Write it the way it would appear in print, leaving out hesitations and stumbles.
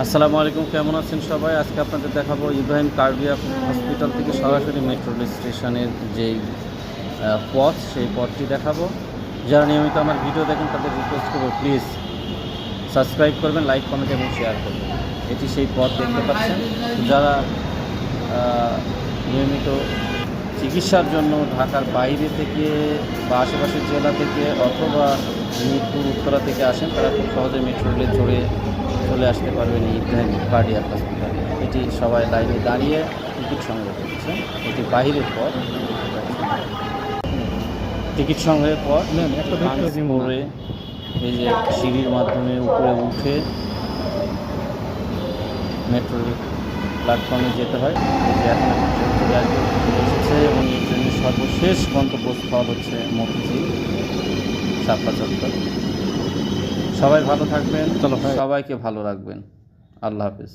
আসসালামু আলাইকুম, কেমন আছেন সবাই? আজকে আপনাদের দেখাবো ইব্রাহিম কার্ডিয়াক হসপিটাল থেকে সরাসরি মেট্রো রেল স্টেশনের যেই পথ, সেই পথটি দেখাবো। যারা নিয়মিত আমার ভিডিও দেখেন তাদের রিকোয়েস্ট করবো, প্লিজ সাবস্ক্রাইব করবেন, লাইক, কমেন্ট এবং শেয়ার করবেন। এটি সেই পথ দেখতে পাচ্ছেন। যারা নিয়মিত চিকিৎসার জন্য ঢাকার বাইরে থেকে বা আশেপাশের জেলা থেকে অথবা মিরপুর উত্তরা থেকে আসেন, তারা খুব সহজে মেট্রো রেলে চলে আসতে পারবেন ইব্রাহিম কার্ডিয়াক হসপিটালে। এটি সবাই লাইনে দাঁড়িয়ে টিকিট সংগ্রহ করছে। এটি বাহিরের পথ, টিকিট সংগ্রহের পর মোড়ে এই যে সিঁড়ির মাধ্যমে উপরে উঠে মেট্রো প্ল্যাটফর্মে যেতে হয়। এই যে এখন চলে এসেছে এবং এই ট্রেনের সর্বশেষ গন্তব্যস্থল হচ্ছে মতিঝিল শাপলা চত্বর। সবাই ভালো থাকবেন, সবাইকে ভালো রাখবেন। আল্লাহ হাফেজ।